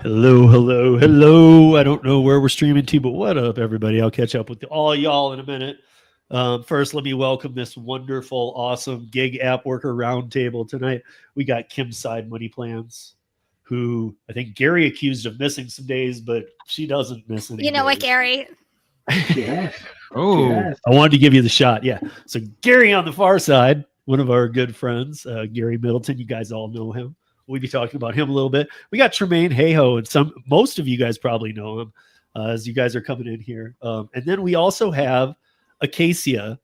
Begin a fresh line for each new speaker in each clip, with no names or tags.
Hello, hello, hello. I don't know where we're streaming to, but what up, everybody? I'll catch up with all y'all in a minute. First, let me welcome this wonderful, awesome gig app worker roundtable tonight. We got Kim Side Money Plans, who I think Gary accused of missing some days, but she doesn't miss any.
You know what, Gary?
Yes.
Oh,
Yes.
I wanted to give you the shot. Yeah. So Gary on the far side, one of our good friends, Gary Middleton. You guys all know him. We'll be talking about him a little bit. We got Tmaine Hayho, and most of you guys probably know him as you guys are coming in here. And then we also have Acacia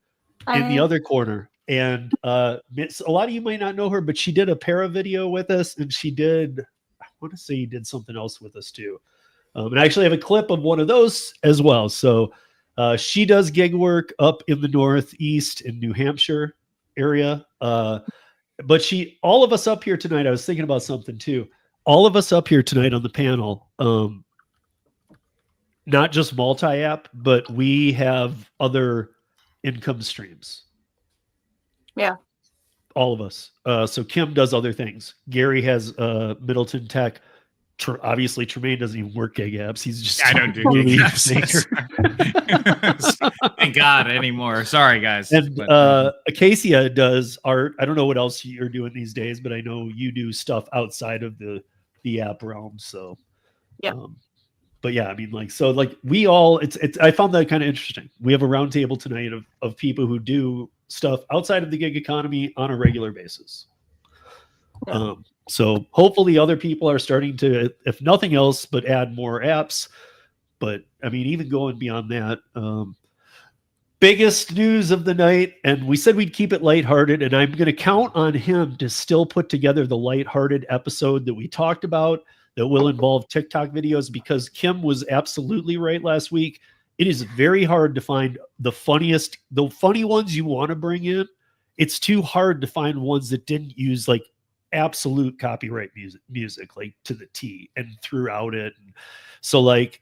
in the other corner. And a lot of you might not know her, but she did a para video with us, and she did, I want to say you did something else with us too. And I actually have a clip of one of those as well. So she does gig work up in the Northeast in New Hampshire area. But all of us up here tonight, I was thinking about something too. All of us up here tonight on the panel, not just multi-app, but we have other income streams.
Yeah.
All of us. So Kim does other things. Gary has Middleton Tech. Obviously, Tmaine doesn't even work gig apps. He's just
I don't do gig apps. Thank God anymore. Sorry, guys.
And Acacia does art. I don't know what else you're doing these days, but I know you do stuff outside of the app realm. So,
yeah.
But yeah, I mean, we all. It's. I found that kind of interesting. We have a roundtable tonight of people who do stuff outside of the gig economy on a regular basis.
Yeah.
So hopefully other people are starting to, if nothing else, but add more apps. But I mean, even going beyond that, biggest news of the night, and we said we'd keep it lighthearted, and I'm going to count on him to still put together the lighthearted episode that we talked about that will involve TikTok videos, because Kim was absolutely right last week. It is very hard to find the funny ones you want to bring in. It's too hard to find ones that didn't use like absolute copyright music like to the T and throughout it. And so like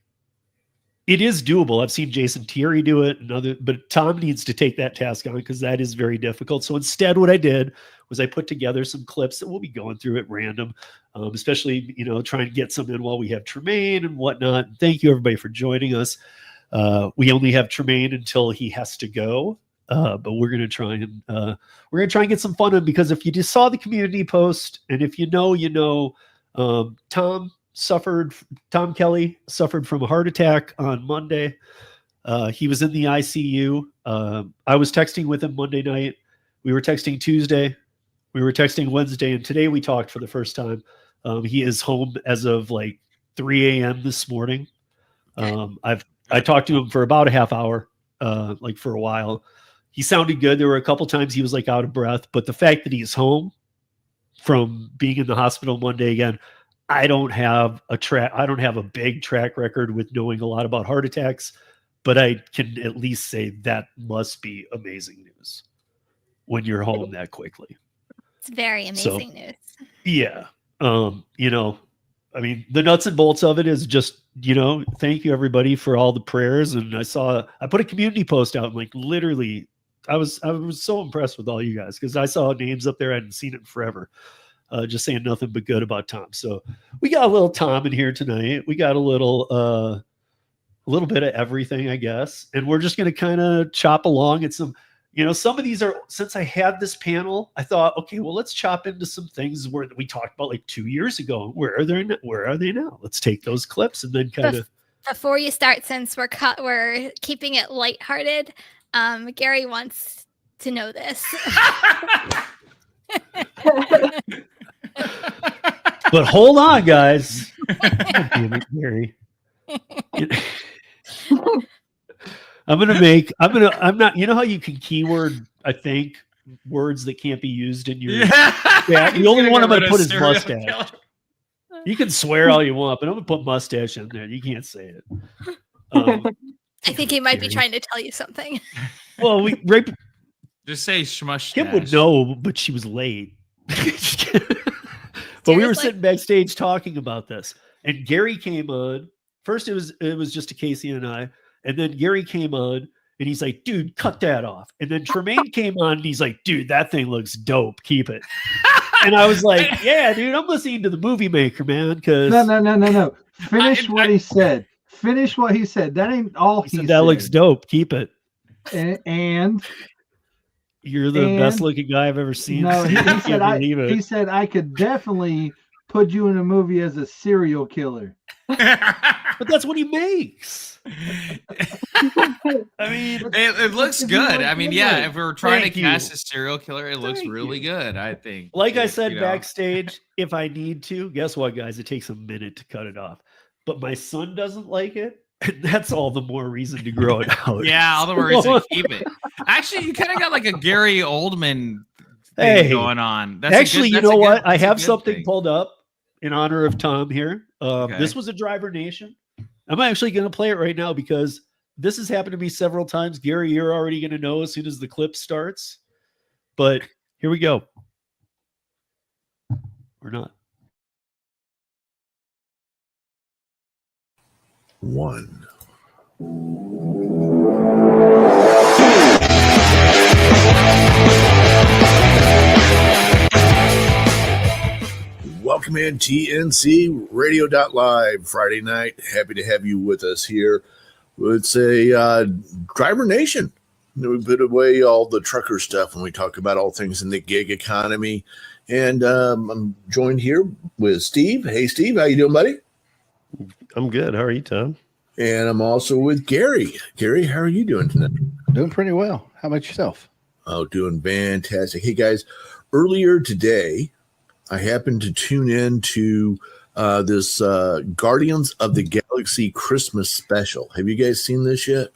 it is doable. I've seen Jason Thierry do it but Tom needs to take that task on because that is very difficult. So instead what I did was I put together some clips that we'll be going through at random, especially, trying to get some in while we have Tmaine and whatnot. Thank you everybody for joining us. We only have Tmaine until he has to go. But we're gonna try and get some fun in, because if you just saw the community post, and if you know, Tom Kelly suffered from a heart attack on Monday. He was in the ICU. I was texting with him Monday night. We were texting Tuesday. We were texting Wednesday, and today we talked for the first time. He is home as of like 3 a.m. this morning. I talked to him for about a half hour, like for a while. He sounded good. There were a couple times he was like out of breath, but the fact that he's home from being in the hospital Monday again, I don't have a big track record with knowing a lot about heart attacks, but I can at least say that must be amazing news when you're home that quickly.
It's very amazing news.
Yeah. I mean, the nuts and bolts of it is just, thank you everybody for all the prayers. And I put a community post out, and like literally I was so impressed with all you guys, because I saw names up there I hadn't seen it in forever, just saying nothing but good about Tom. So we got a little Tom in here tonight. We got a little bit of everything, I guess, and we're just going to kind of chop along at some. Some of these are, since I had this panel, I thought, okay, well, let's chop into some things where we talked about like 2 years ago. Where are they now? Let's take those clips and then kind of.
Before you start, since we're keeping it lighthearted, Gary wants to know this.
But hold on, guys. God damn it, Gary. I'm not, how you can keyword, I think, words that can't be used in your. Yeah, the only one I'm going to put is mustache. You can swear all you want, but I'm going to put mustache in there. You can't say it.
I think he might be trying to tell you something.
Well,
just say shmush.
Kim would know, but she was late. But we were sitting backstage talking about this, and Gary came on. First, it was just Acacia and I. And then Gary came on, and he's like, dude, cut that off. And then Tmaine came on, and he's like, dude, that thing looks dope. Keep it. And I was like, yeah, dude, I'm listening to the movie maker, man. Because
No. Finish what he said. Finish what he said. That ain't all he said.
That looks dope. Keep it.
And
you're the best looking guy I've ever seen.
No, he said
he
said I could definitely put you in a movie as a serial killer.
But that's what he makes. I mean,
it looks good. I mean, yeah, if we were trying to cast a serial killer, it looks really good, I think.
Like I said backstage, if I need to, guess what, guys? It takes a minute to cut it off. But my son doesn't like it, and that's all the more reason to grow it out.
Yeah, all the more reason to keep it. Actually, you kind of got like a Gary Oldman thing going on.
Actually, you know what? I have something pulled up in honor of Tom here. This was a Driver Nation. I'm actually going to play it right now because this has happened to me several times. Gary, you're already going to know as soon as the clip starts. But here we go. Or not.
1. Welcome in TNC Radio.live Friday night. Happy to have you with us here. It's a Driver Nation. We put away all the trucker stuff when we talk about all things in the gig economy. And I'm joined here with Steve. Hey, Steve, how you doing, buddy?
I'm good. How are you, Tom?
And I'm also with Gary. Gary, how are you doing tonight?
Doing pretty well. How about yourself?
Oh, doing fantastic. Hey, guys, earlier today, I happened to tune in to this Guardians of the Galaxy Christmas special. Have you guys seen this yet?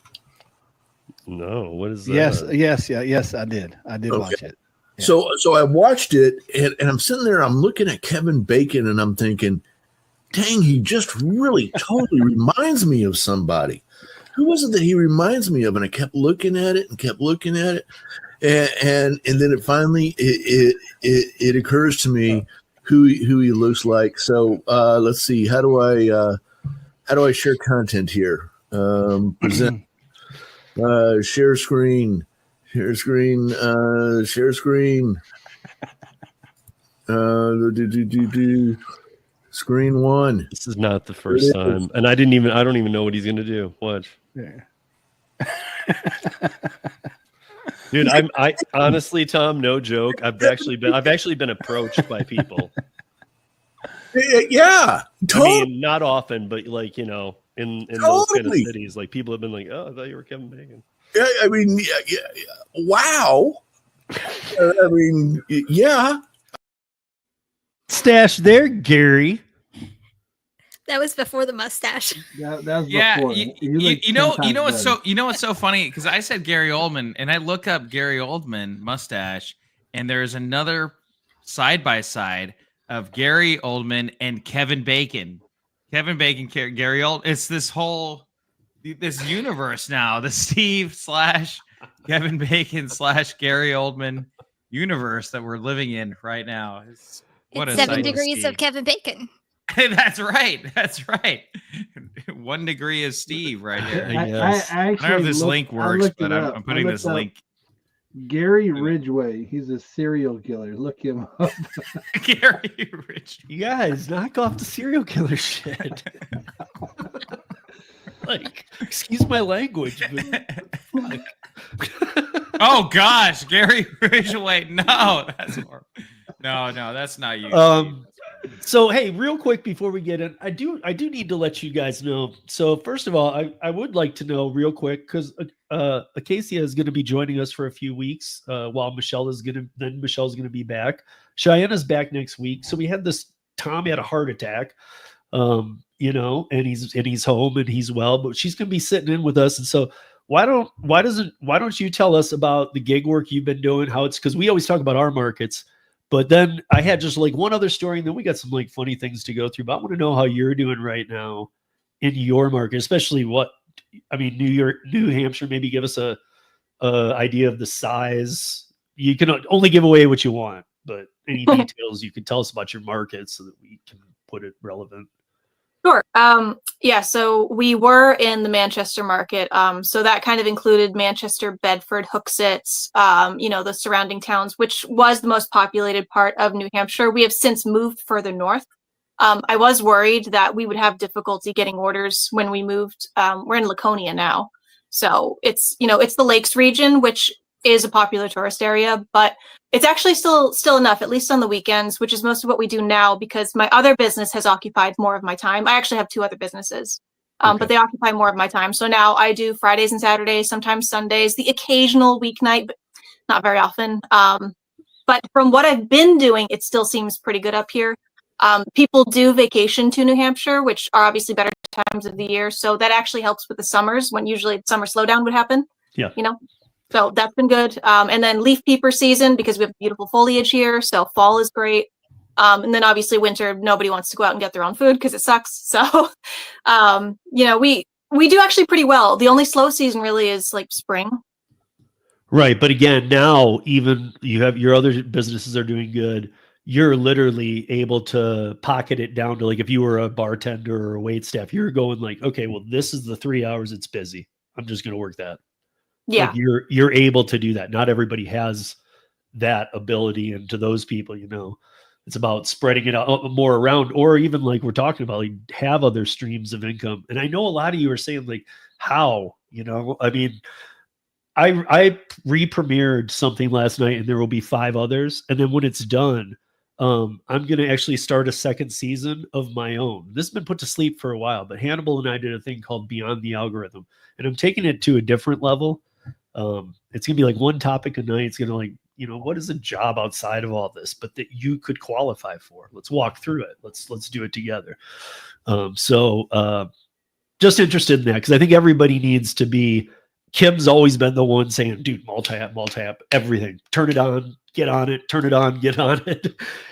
No. What is that?
Yes, I did. I did watch it. Yeah.
So I watched it, and I'm sitting there, I'm looking at Kevin Bacon, and I'm thinking, dang, he just really totally reminds me of somebody. Who was it that he reminds me of? And I kept looking at it and kept looking at it. And then it finally it occurs to me who he looks like. So let's see, how do I share content here? Present, share screen, share screen. Screen 1.
This is not the first time, and I don't even know what he's gonna do. Watch.
Yeah.
Dude, I honestly, Tom, no joke. I've actually been approached by people.
Yeah, totally.
I mean, not often, but like, you know, in those kind of cities, like people have been like, "Oh, I thought you were Kevin Bacon."
Yeah, I mean, wow. I mean, yeah.
Stash there, Gary.
That was before the mustache.
That was before.
You know what's so funny, because I said Gary Oldman and I look up Gary Oldman mustache, and there's another side by side of Gary Oldman and Kevin Bacon. Gary Oldman. It's this universe now, the Steve / Kevin Bacon / Gary Oldman universe that we're living in right now. It's
7 degrees of Kevin Bacon.
That's right. 1 degree is Steve right here.
I
don't know if this link works, but I'm putting this link.
Gary Ridgway. He's a serial killer. Look him up.
Gary Ridgway.
You guys, knock off the serial killer shit. Like, excuse my language, but
oh gosh, Gary Ridgway. No, that's horrible. No, that's not you.
So hey, real quick before we get in, I do need to let you guys know. So first of all, I would like to know real quick, because Acacia is going to be joining us for a few weeks while Michelle's going to be back. Cheyenne's back next week. So we had this Tom had a heart attack, you know, and he's home and he's well, but she's going to be sitting in with us. And so why don't you tell us about the gig work you've been doing? How it's, because we always talk about our markets. But then I had just like one other story, and then we got some like funny things to go through. But I want to know how you're doing right now in your market, especially New Hampshire. Maybe give us a idea of the size. You can only give away what you want, but any details you can tell us about your market so that we can put it relevant.
Sure. So we were in the Manchester market. So that kind of included Manchester, Bedford, Hooksett, the surrounding towns, which was the most populated part of New Hampshire. We have since moved further north. I was worried that we would have difficulty getting orders when we moved. We're in Laconia now. So it's the Lakes region, which is a popular tourist area, but it's actually still enough, at least on the weekends, which is most of what we do now because my other business has occupied more of my time. I actually have 2 other businesses, but they occupy more of my time. So now I do Fridays and Saturdays, sometimes Sundays, the occasional weeknight, but not very often. But from what I've been doing, it still seems pretty good up here. People do vacation to New Hampshire, which are obviously better times of the year. So that actually helps with the summers when usually the summer slowdown would happen.
Yeah.
So that's been good. And then leaf peeper season, because we have beautiful foliage here. So fall is great. And then obviously winter, nobody wants to go out and get their own food because it sucks. So, we do actually pretty well. The only slow season really is like spring.
Right. But again, now even you have your other businesses are doing good. You're literally able to pocket it down to like, if you were a bartender or a wait staff, you're going like, okay, well, this is the 3 hours it's busy. I'm just going to work that.
Yeah.
Like you're able to do that. Not everybody has that ability. And to those people, it's about spreading it out more around, or even like we're talking about, like have other streams of income. And I know a lot of you are saying like, how, I mean, I re-premiered something last night and there will be 5 others. And then when it's done, I'm going to actually start a second season of my own. This has been put to sleep for a while, but Hannibal and I did a thing called Beyond the Algorithm, and I'm taking it to a different level. It's going to be like one topic a night. It's going to like, what is a job outside of all this, but that you could qualify for? Let's walk through it. Let's do it together. Just interested in that, because I think everybody needs to be. Kim's always been the one saying, dude, multi-app, everything. Turn it on, get on it, turn it on, get on it.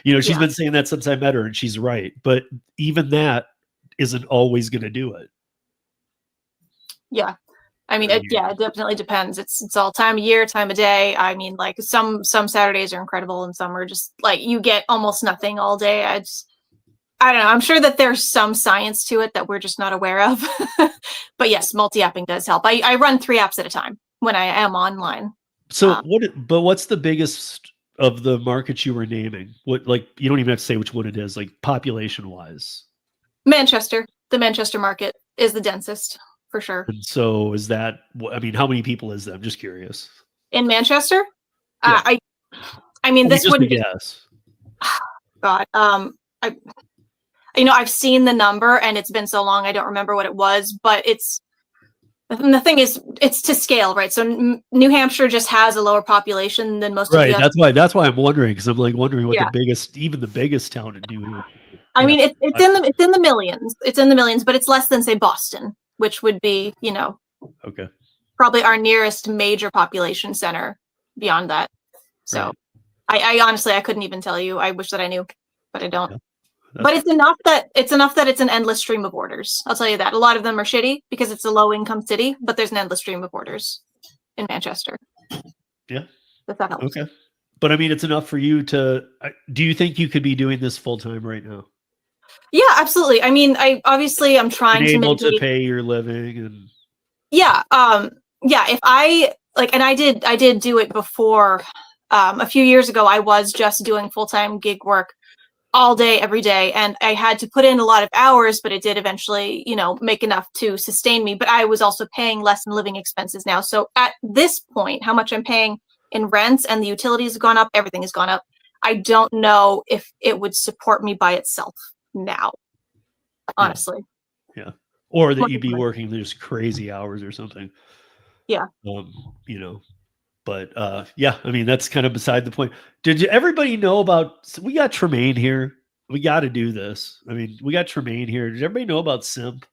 She's been saying that since I met her, and she's right. But even that isn't always going to do it.
Yeah. I mean, it definitely depends. It's all time of year, time of day. I mean, like some Saturdays are incredible and some are just like you get almost nothing all day. I don't know. I'm sure that there's some science to it that we're just not aware of. But yes, multi-apping does help. I run 3 apps at a time when I am online.
So what's the biggest of the markets you were naming? What, like, you don't even have to say which one it is, like population wise.
Manchester, the Manchester market is the densest for sure.
And so is that, I mean, how many people is that? I'm just curious.
In Manchester?
Yeah.
I mean, this wouldn't be.
Yes.
God. I've seen the number and it's been so long, I don't remember what it was, but the thing is, it's to scale, right? So New Hampshire just has a lower population than most of the other.
That's why I'm wondering, because I'm like wondering what the biggest town in New Hampshire.
I mean, it's in the millions. It's in the millions, but it's less than say Boston, which would be,
okay,
probably our nearest major population center beyond that. So right. I honestly, I couldn't even tell you. I wish that I knew, but I don't. Yeah. But it's enough that it's an endless stream of orders. I'll tell you that. A lot of them are shitty because it's a low income city, but there's an endless stream of orders in Manchester.
Yeah.
If that helps.
Okay. But I mean, it's enough for you to, do you think you could be doing this full time right now?
Yeah, absolutely. I mean, I'm trying to
able to pay your living and.
Yeah. If I and I did do it before, a few years ago, I was just doing full-time gig work all day, every day. And I had to put in a lot of hours, but it did eventually, make enough to sustain me. But I was also paying less in living expenses now. So at this point, how much I'm paying in rents and the utilities have gone up, everything has gone up. I don't know if it would support me by itself now, honestly.
Yeah. Or that you'd be working those crazy hours or something.
Yeah.
But I mean, that's kind of beside the point. Did everybody know about, we got Tmaine here. We got to do this. I mean, we got Tmaine here. Did everybody know about Simp?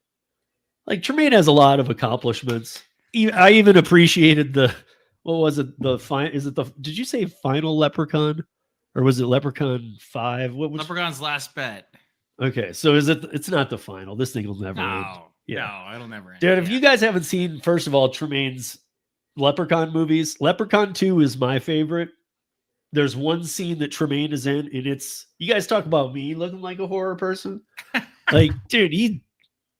Like, Tmaine has a lot of accomplishments. I even appreciated what was it? Did you say Final Leprechaun? Or was it Leprechaun 5?
Leprechaun's Last Bet.
Okay, so it's not the final. This thing will never end.
No, it'll never end.
Dude, if you guys haven't seen, first of all, Tremaine's Leprechaun movies, Leprechaun 2 is my favorite. There's one scene that Tmaine is in, and you guys talk about me looking like a horror person. Like, dude,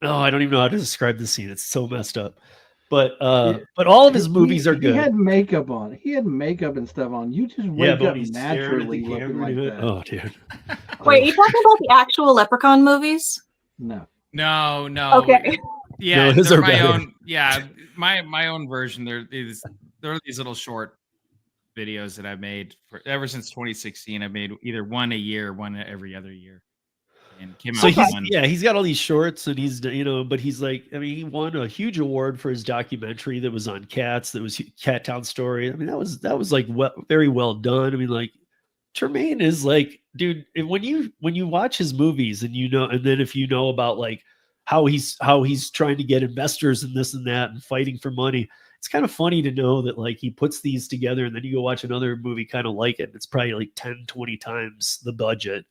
I don't even know how to describe the scene. It's so messed up. But all of his movies are good.
He had makeup on. He had makeup and stuff on. You just wake up
he's
naturally looking like that.
Oh, dude.
Wait, are you talking about the actual Leprechaun movies?
No.
No.
Okay.
Yeah,
No, his
they're
are
my
better.
own. Yeah, my own version. There are these little short videos that I've made ever since 2016. I've made either one a year, one every other year, and came
So
out with one.
he's got all these shorts, and he's but he's like, I mean, he won a huge award for his documentary that was on cats. That was Cat Town Story. I mean, that was like very well done. I mean, like Tmaine is like, dude, when you watch his movies and and then if you know about like how he's trying to get investors and this and that and fighting for money, it's kind of funny to know that like he puts these together and then you go watch another movie kind of like it. And it's probably like 10, 20 times the budget.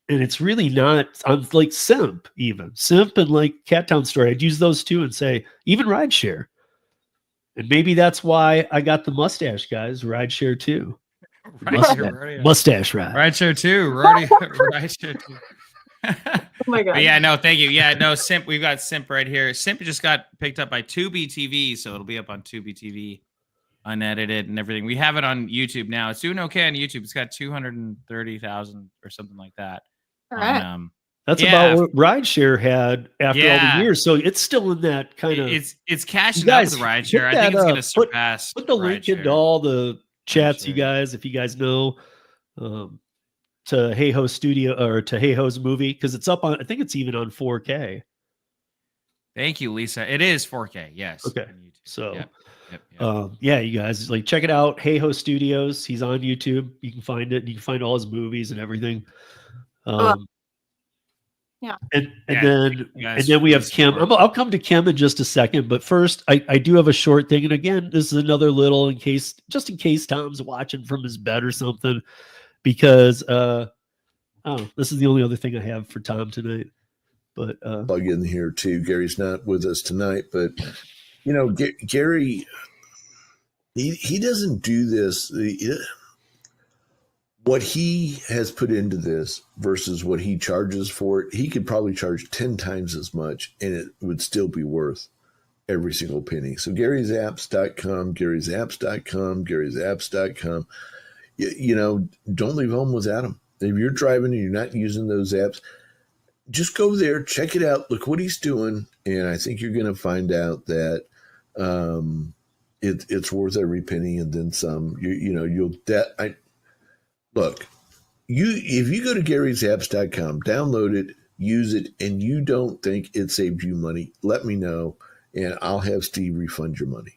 And it's really not on like Simp and like Cat Town Story. I'd use those two and say even Rideshare. And maybe that's why I got the mustache guys, Rideshare too. Mustache ride.
Rideshare too. Rideshare too.
Oh my god.
But yeah, no, thank you. Yeah, no, Simp. We've got Simp right here. Simp just got picked up by Tubi TV, so it'll be up on Tubi TV, unedited and everything. We have it on YouTube now. It's doing okay on YouTube. It's got 230,000 or something like that.
All right.
That's about what Rideshare had after all the years. So it's still in that kind of.
It's cashing out with Rideshare. I think it's going to surpass.
Put the link into all the chats, you guys, if you guys know. To Hey Ho Studio or to Hey Ho's movie, because it's up on, I think it's even on 4K.
Thank you, Lisa. It is 4K, yes.
Okay. So
Yep.
yeah, you guys like check it out. Hey Ho Studios. He's on YouTube. You can find it. You can find all his movies and everything.
Yeah.
And then we have Kim. I'll come to Kim in just a second, but first I do have a short thing. And again, this is another little in case Tom's watching from his bed or something. Because this is the only other thing I have for Tom tonight. But
plug in here too. Gary's not with us tonight, but Gary, he doesn't do this. What he has put into this versus what he charges for it, he could probably charge 10 times as much, and it would still be worth every single penny. So Gary'sApps.com, Gary'sApps.com, Gary'sApps.com. Don't leave home without them. If you're driving and you're not using those apps, just go there, check it out, look what he's doing, and I think you're going to find out that it's worth every penny and then some. If you go to Gary'sApps.com, download it, use it, and you don't think it saved you money, let me know, and I'll have Steve refund your money.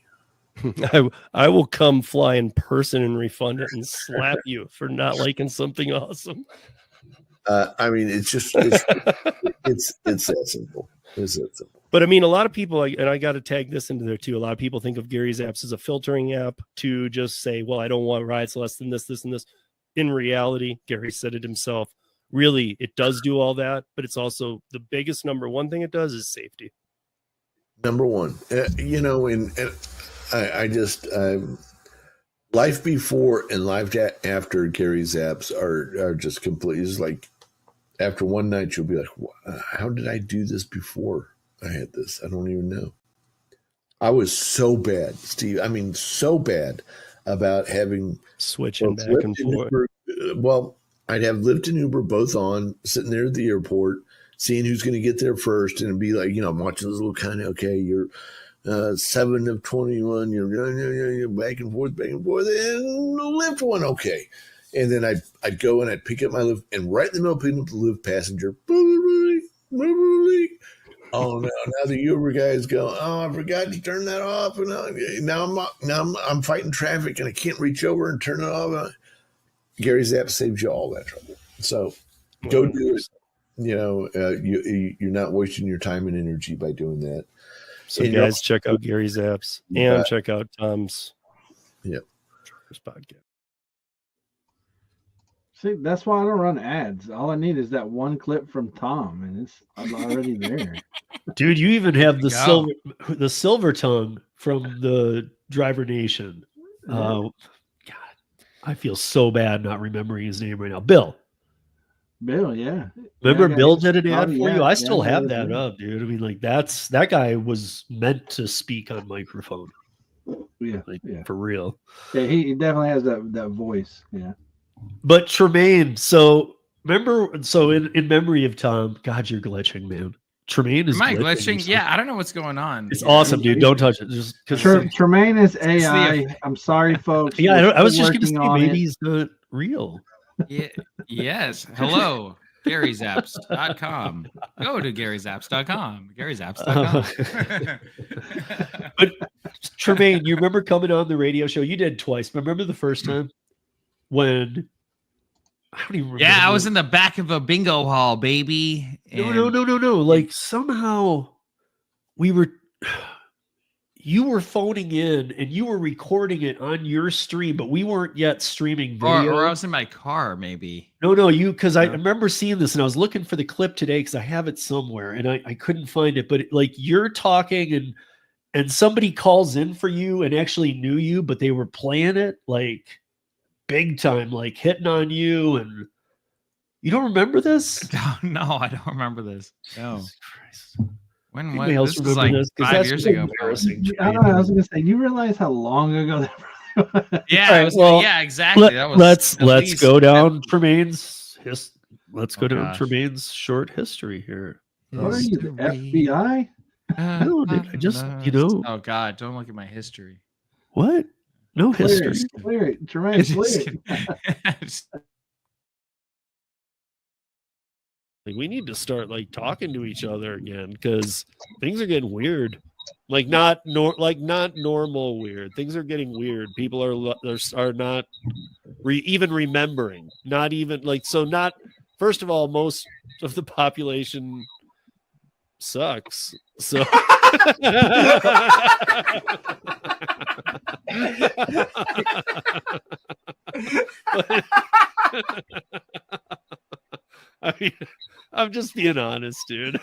I will come fly in person and refund it and slap you for not liking something awesome.
I mean, it's that simple. It's that simple.
But I mean, a lot of people, and I got to tag this into there too. A lot of people think of Gary's apps as a filtering app to just say, well, I don't want rides less than this, this, and this. In reality, Gary said it himself. Really, it does do all that, but it's also the biggest number one thing it does is safety.
Number one, I just life before and life after Gary's apps are just completely. It's like after one night you'll be like, how did I do this before I had this? I don't even know. I was so bad, Steve. I mean, so bad about having
switching back and forth.
Well, I'd have Lyft and Uber both on, sitting there at the airport, seeing who's going to get there first, and it'd be like, I'm watching this little kind of, okay, you're 7 of 21, you're back and forth, and the Lyft one, okay. And then I'd go and I'd pick up my Lyft, and right in the middle, picking up the Lyft passenger, oh no! Now the Uber guys go, oh, I forgot to turn that off, and now I'm fighting traffic, and I can't reach over and turn it off. Gary's app saves you all that trouble. So go do it. You're not wasting your time and energy by doing that.
So guys, check out Gary's apps and check out Tom's podcast.
See, that's why I don't run ads. All I need is that one clip from Tom, and I'm already there.
Dude, you even have the silver tongue from the Driver Nation. God, I feel so bad not remembering his name right now. Bill.
Bill, yeah.
Remember
Yeah,
Bill did an ad for
yeah,
you? I
yeah,
still
yeah,
have
yeah.
that up, dude. I mean, like that guy was meant to speak on microphone.
Yeah,
Like
yeah.
for real.
Yeah, he definitely has that voice. Yeah.
But Tmaine, so remember, so in memory of Tom, God, you're glitching, man. Tmaine is
Am I
glitching.
glitching? Yeah, I don't know what's going on.
It's
Yeah.
awesome, dude. Don't touch it. Just because.
Tremaine is
the
AI. I'm sorry, folks.
Yeah,
We're
I was
still
just gonna
working
say
on
maybe
it.
he's not real.
Yeah. Yes. Hello. GaryZaps.com. Go to GaryZaps.com. GaryZaps.com.
But Tmaine, you remember coming on the radio show? You did twice. But remember the first time when I don't even remember.
Yeah, I was in the back of a bingo hall, baby.
No. Like somehow you were phoning in and you were recording it on your stream, but we weren't yet streaming video.
Or I was in my car, maybe.
No, because I remember seeing this and I was looking for the clip today because I have it somewhere and I couldn't find it. But like you're talking and somebody calls in for you and actually knew you, but they were playing it like big time, like hitting on you. And you don't remember this?
No, I don't remember this. No.
Jesus Christ.
When
Anybody
was
else
this? Was
remember
like
this? 'Cause
5
that's
years
really
ago.
embarrassing.
I don't know. I was gonna say, you realize how long ago that was?
Yeah,
All right,
I was
well,
yeah, exactly. That was
let's go down Tremaine's let's go down
gosh.
Tremaine's short history here.
What are you, the FBI?
No, dude, I just
Oh God, don't look at my history.
what? No history.
Clear it. Tremaine, clear it.
Like, we need to start like talking to each other again because things are getting weird. Like not normal weird. Things are getting weird. People are not even remembering. Not even like so. Not first of all, most of the population sucks. So. I mean, I'm just being honest, dude.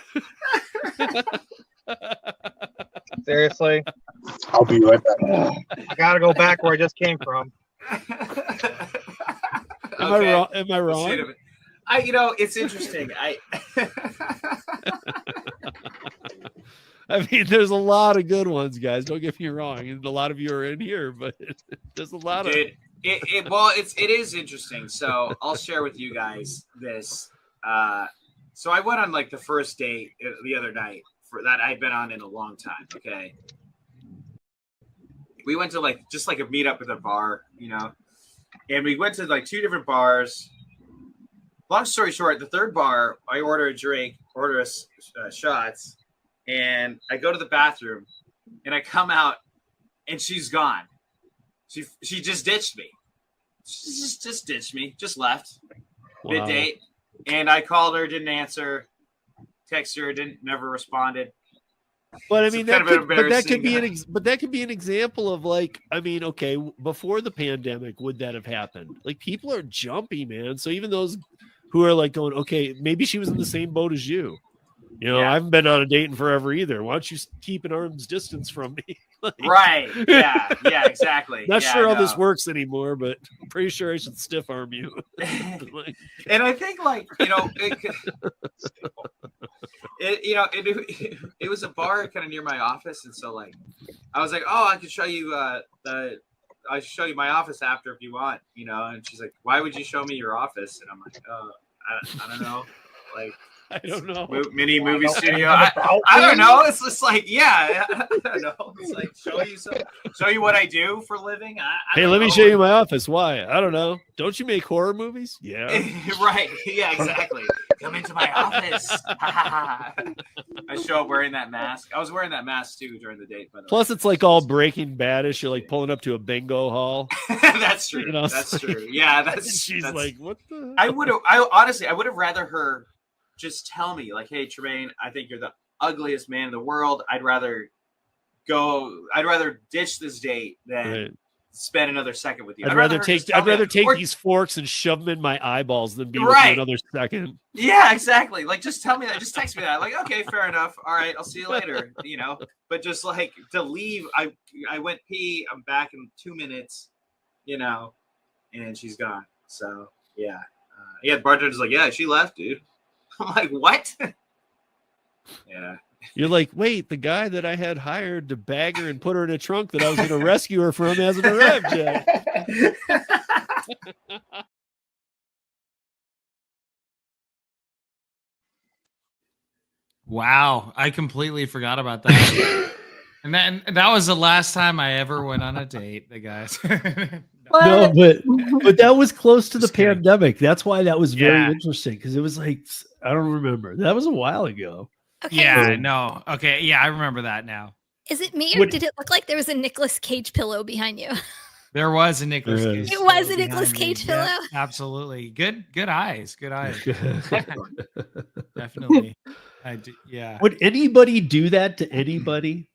Seriously,
I'll be right back.
I gotta go back where I just came from.
Am I wrong? Am I wrong?
It's interesting.
I mean, there's a lot of good ones, guys. Don't get me wrong, and a lot of you are in here, but there's a lot of.
It is interesting. So I'll share with you guys this. So I went on like the first date the other night for that I'd been on in a long time. Okay. We went to just a meetup at a bar, and we went to like 2 different bars. Long story short, the third bar, I order a drink, order shots, and I go to the bathroom, and I come out, and she's gone. She just ditched me. She just ditched me, just left.
Wow.
Mid-date. And I called her, didn't answer. Text her, never responded.
But I mean, that could be an example of like, I mean, okay, before the pandemic, would that have happened? Like, people are jumpy, man. So even those who are like going, okay, maybe she was in the same boat as you. I haven't been on a date in forever either. Why don't you keep an arm's distance from me? Like,
right. Yeah, exactly.
Not sure how this works anymore, but I'm pretty sure I should stiff arm you.
And I think it was a bar kind of near my office. And so I was like, oh, I could show you I show you my office after if you want, and she's like, why would you show me your office? And I'm like, I don't know. Like,
I don't know.
Mini movie studio. I don't know. It's just like, I don't know. It's like show you what I do for a living.
Hey, let me show you my office. Why? I don't know. Don't you make horror movies? Yeah.
Right. Yeah, exactly. Come into my office. I show up wearing that mask. I was wearing that mask too during the date. By the
Plus, it's like all Breaking Bad-ish. You're like pulling up to a bingo hall.
That's true. That's true. Yeah,
she's like, what the?
I would have rather her just tell me like, hey, Tmaine, I think you're the ugliest man in the world. I'd rather ditch this date than spend another second with you.
I'd rather take these forks and shove them in my eyeballs than be with you another second.
Yeah, exactly. Like, just tell me that. Just text me that. Like, okay, fair enough. All right, I'll see you later. But just like to leave, I went pee. I'm back in 2 minutes. And she's gone. So yeah. Yeah, the bartender's like, yeah, she left, dude. I'm like, what? Yeah.
You're like, wait, the guy that I had hired to bag her and put her in a trunk that I was going to rescue her from hasn't arrived yet.
Wow, I completely forgot about that. And that was the last time I ever went on a date, the guys.
No, but that was close to the
Just kidding.
pandemic. That's why that was very
Yeah.
interesting, because it was like, I don't remember. That was a while ago.
Okay.
Yeah, no. Okay, yeah, I remember that now.
Is it me or did it look like there was a Nicolas Cage pillow behind you?
There was a Nicolas
There
Cage.
is.
It was a
pillow
Nicolas
behind me.
Cage
Yeah,
pillow?
absolutely. Good eyes. Good eyes. Definitely. Yeah.
Would anybody do that to anybody?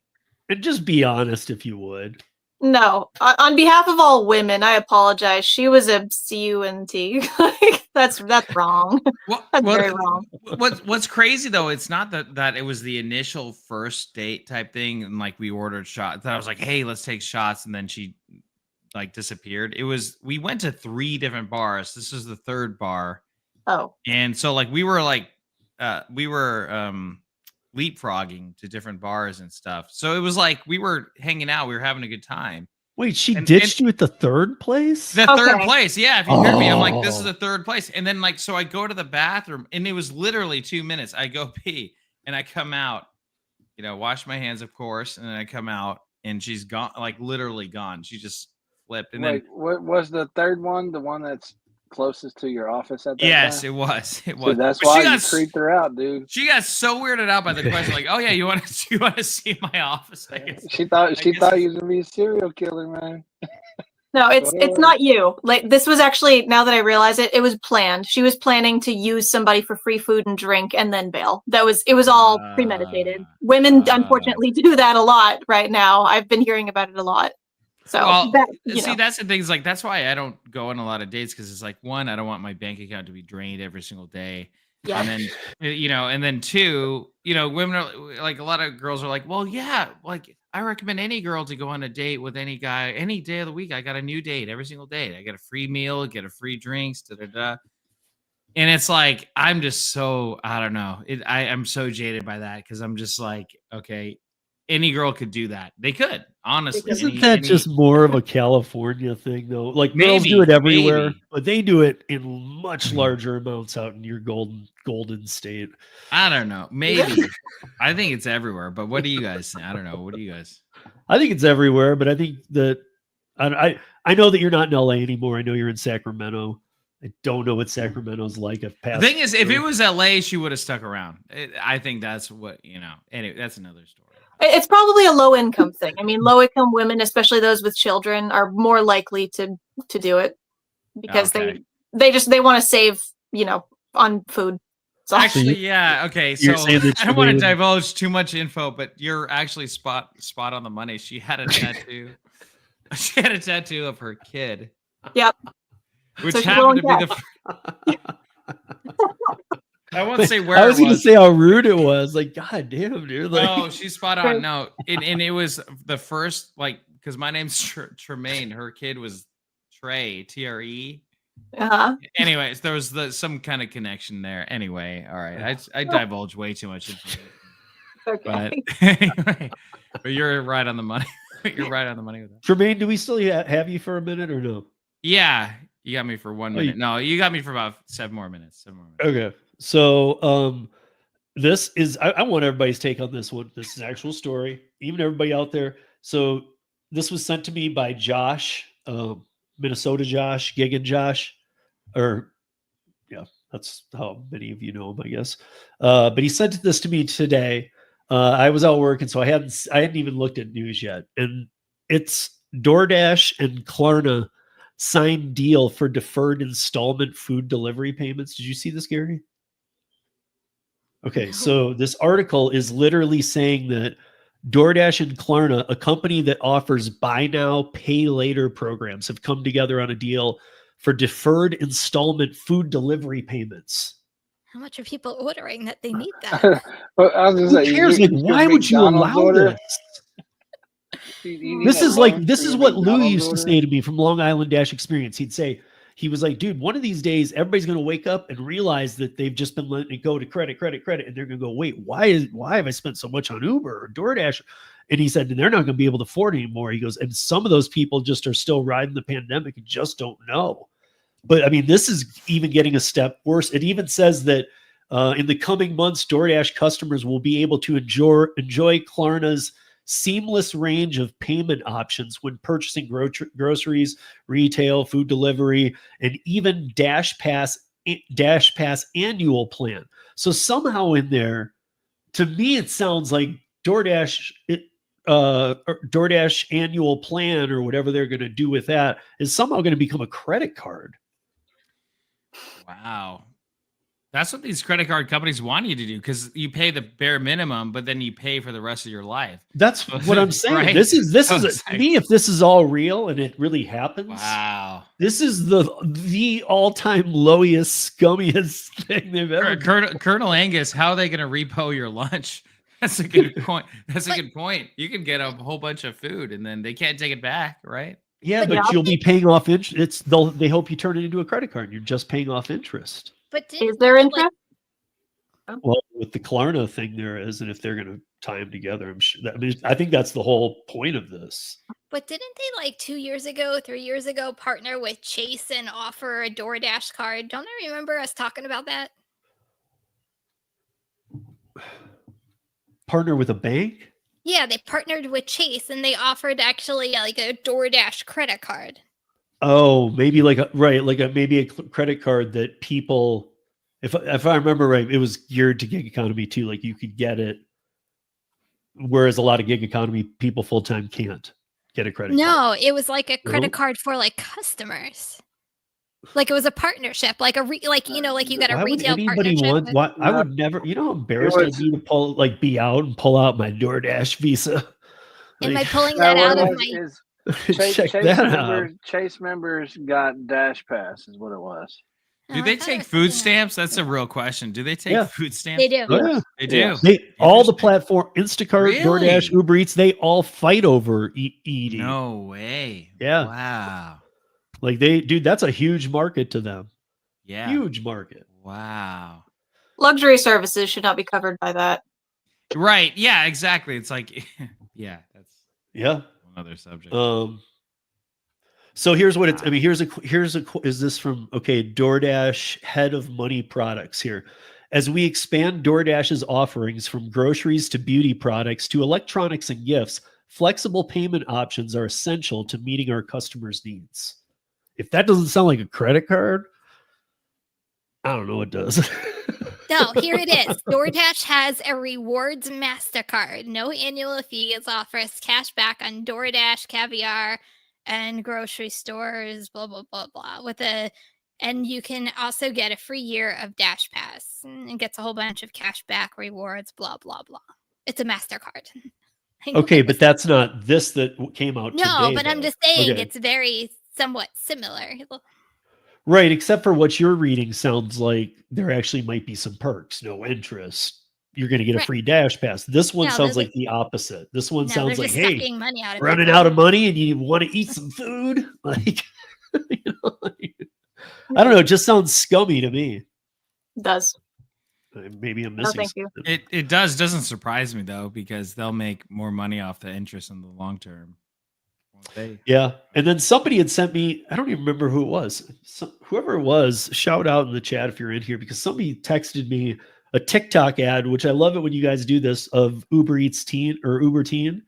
And just be honest if you would.
No, on behalf of all women, I apologize. She was a CUNT. That's wrong. That's very wrong.
What's crazy though, it's not that it was the initial first date type thing, and like we ordered shots. That I was like, hey, let's take shots, and then she like disappeared. We went to 3 different bars. This was the 3rd bar.
Oh.
And so like we were leapfrogging to different bars and stuff. So it was like we were hanging out, we were having a good time.
Wait, she ditched you at the 3rd place?
The 3rd place, yeah. If you hear me, I'm like, this is the 3rd place. And then like, so I go to the bathroom, and it was literally 2 minutes. I go pee, and I come out, wash my hands, of course, and then I come out, and she's gone, like literally gone. She just flipped. And
Wait, what was the 3rd one? The one that's closest to your office at that
yes,
time?
it was. It
See,
was.
that's
But
why
she
you
got
creeped her out, dude.
She got so weirded out by the question, like, "Oh yeah, you want to see my office?" I guess.
She thought you was gonna be a serial killer, man.
No, it's not you. Like, this was actually, now that I realize it, it was planned. She was planning to use somebody for free food and drink and then bail. It was all premeditated. Women unfortunately do that a lot right now. I've been hearing about it a lot. So
Well,
that's
the thing is, like, that's why I don't go on a lot of dates, because it's like, one, I don't want my bank account to be drained every single day.
Yeah.
And then, and then 2, women are like, a lot of girls are like, well, yeah, like I recommend any girl to go on a date with any guy any day of the week. I got a new date every single day. I get a free meal, get a free drinks, And it's like, I'm just so, I don't know. I'm so jaded by that, because I'm just like, okay, any girl could do that. They could, honestly.
Isn't that just more of a California thing, though? Like, girls do it everywhere, but they do it in much larger amounts out in your golden state.
I don't know. Maybe. I think it's everywhere. But what do you guys think? I don't know. What do you guys?
I think it's everywhere, but I think that I know that you're not in LA anymore. I know you're in Sacramento. I don't know what Sacramento's like. I've passed.
The thing is, if it was LA, she would have stuck around. I think that's what, anyway, that's another story.
It's probably a low income thing. I mean, low income women, especially those with children, are more likely to do it because they want to save, on food. So
Actually, yeah, okay. So I don't want to divulge too much info, but you're actually spot on the money. She had a tattoo. She had a tattoo of her kid.
Yep.
Which happened to be the. I won't say where.
I was going to say how rude it was. Like, God damn, dude. Like,
no, she's spot on. No, and it was the first, like, because my name's Tmaine. Her kid was Trey, TRE.
Uh-huh.
Anyways, there was some kind of connection there. Anyway, all right. I divulge way too much information.
Okay.
But anyway, but you're right on the money. You're right on the money with that.
Tremaine, do we still have you for a minute or no?
Yeah, you got me for 1 minute. No, you got me for about 7 more minutes.
Okay. So this is I want everybody's take on this one. This is an actual story, even everybody out there. So this was sent to me by Josh, Minnesota Josh, Gigan Josh, or yeah, that's how many of you know him, I guess. But he sent this to me today. I was out working, so I hadn't even looked at news yet. And it's DoorDash and Klarna signed deal for deferred installment food delivery payments. Did you see this, Gary? Okay, so this article is literally saying that DoorDash and Klarna, a company that offers buy now, pay later programs, have come together on a deal for deferred installment food delivery payments.
How much are people ordering that they need that?
Well, I was
Who cares? Like, why would you allow this? This is what Lou used to say to me from Long Island Dash Experience. He'd say, he was like, dude, one of these days, everybody's going to wake up and realize that they've just been letting it go to credit. And they're going to go, wait, why have I spent so much on Uber or DoorDash? And he said, they're not going to be able to afford it anymore. He goes, and some of those people just are still riding the pandemic and just don't know. But I mean, this is even getting a step worse. It even says that in the coming months, DoorDash customers will be able to enjoy Klarna's seamless range of payment options when purchasing groceries, retail, food delivery, and even Dash Pass annual plan. So somehow in there, to me, it sounds like DoorDash annual plan or whatever they're going to do with that is somehow going to become a credit card.
Wow. That's what these credit card companies want you to do, because you pay the bare minimum, but then you pay for the rest of your life.
That's what I'm saying.
Right?
This is to me, if this is all real and it really happens.
Wow.
This is the all-time lowest, scummiest thing they've ever done.
Colonel Angus, how are they going to repo your lunch? That's a good point. That's a good point. You can get a whole bunch of food and then they can't take it back, right?
Yeah, but you'll be paying off interest. They hope you turn it into a credit card and you're just paying off interest.
But
is there interest?
Well, with the Klarna thing, there is, and if they're going to tie them together, I'm sure. I think that's the whole point of this.
But didn't they like 2 years ago, 3 years ago, partner with Chase and offer a DoorDash card? Don't I remember us talking about that?
Partner with a bank?
Yeah, they partnered with Chase and they offered actually like a DoorDash credit card.
Oh, maybe maybe a credit card that people, if I remember right, it was geared to gig economy too. Like you could get it, whereas a lot of gig economy people full time can't get a credit card.
No, it was like a credit card for like customers. Like it was a partnership, like you got a retail partnership.
I would never. You know how embarrassed I'd be to be out and pull out my DoorDash Visa.
Am I pulling that out of my?
Chase members got Dash Pass, is what it was.
Do they take food stamps? That's a real question. Do they take food stamps?
They do.
Yeah.
They do.
All the platform, Instacart,
Really?
DoorDash, Uber Eats, they all fight over eating.
No way.
Yeah.
Wow.
Like that's a huge market to them.
Yeah.
Huge market.
Wow.
Luxury services should not be covered by that.
Right. Yeah, exactly. It's like, yeah, that's another subject.
So here's what it's, I mean, is this from, DoorDash head of money products here. As we expand DoorDash's offerings from groceries to beauty products to electronics and gifts, flexible payment options are essential to meeting our customers' needs. If that doesn't sound like a credit card, I don't know what does.
No, here it is. DoorDash has a rewards MasterCard. No annual fees, offers cash back on DoorDash, Caviar, and grocery stores, blah, blah, blah, blah. And you can also get a free year of Dash Pass and gets a whole bunch of cash back rewards, blah, blah, blah. It's a MasterCard.
Okay, but that's not this that came out today.
No, but I'm just saying
Okay.
it's very somewhat similar.
Right, except for what you're reading sounds like there actually might be some perks, no interest. You're going to get a free Dash Pass. This one sounds like the opposite. This one sounds like, hey, running out of money and you want to eat some food? Like, I don't know. It just sounds scummy to me.
It does.
Maybe I'm missing something.
It doesn't surprise me though, because they'll make more money off the interest in the long term.
Yeah. And then somebody had sent me, I don't even remember who it was. Whoever it was, shout out in the chat if you're in here, because somebody texted me a TikTok ad, which I love it when you guys do this, of Uber Eats Teen or Uber Teen.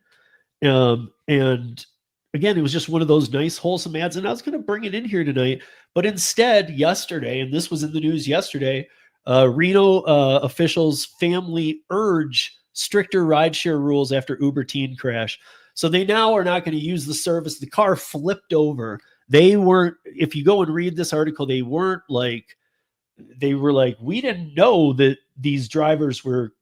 And again, it was just one of those nice, wholesome ads. And I was going to bring it in here tonight. But instead, yesterday, and this was in the news yesterday, Reno officials family urge stricter rideshare rules after Uber Teen crash. So they now are not going to use the service. The car flipped over. They weren't, if you go and read this article, they were like, we didn't know that these drivers were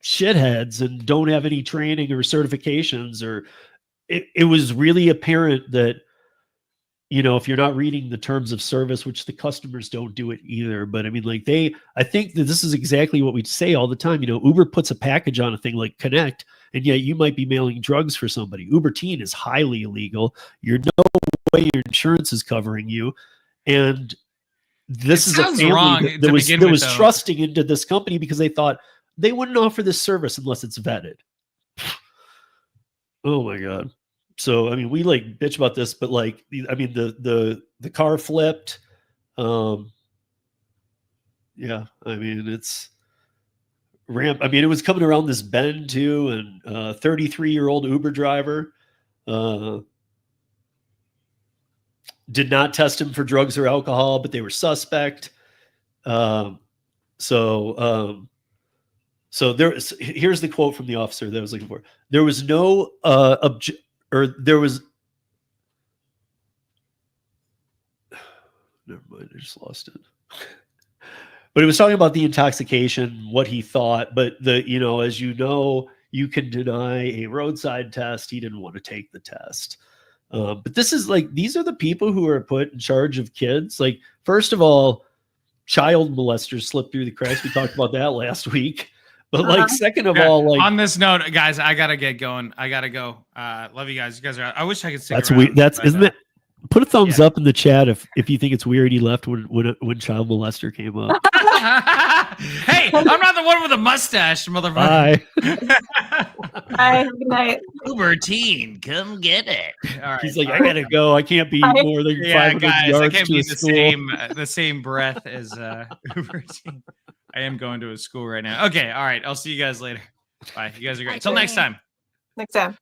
shitheads and don't have any training or certifications, or it was really apparent that, if you're not reading the terms of service, which the customers don't do it either. But I mean, I think that this is exactly what we say all the time. Uber puts a package on a thing like Connect, and yet you might be mailing drugs for somebody. Uber Teen is highly illegal. You're no way your insurance is covering you. And this is a
sounds
family
wrong
that
to
was,
begin
that
with,
was
though.
trusting into this company because they thought they wouldn't offer this service unless it's vetted. Oh my God. So, I mean, we like bitch about this, but like, I mean, the car flipped. Yeah, I mean, it's ramp. I mean, it was coming around this bend too, and 33-year-old Uber driver did not test him for drugs or alcohol, but they were suspect. So here's the quote from the officer that I was looking for. There was no never mind, I just lost it. But it was talking about the intoxication, what he thought. But as you know, you can deny a roadside test. He didn't want to take the test. But this is like, these are the people who are put in charge of kids. Like, first of all, child molesters slip through the cracks. We talked about that last week. But like, second of all, like,
on this note, guys, I gotta get going. I gotta go. Love you guys. You guys are. I wish I could stick
that's
around.
weird. That's
but,
isn't it? Put a thumbs up in the chat if you think it's weird he left when child molester came up.
Hey, I'm not the one with a mustache, motherfucker.
Bye.
Bye. Good night.
Uber teen, come get it. All right.
He's like, I gotta go. I can't be more than 500
guys,
yards
I can't
to
be
a
the same breath as Uber teen. I am going to a school right now. Okay, all right. I'll see you guys later. Bye. You guys are great. Until next time.
Next time.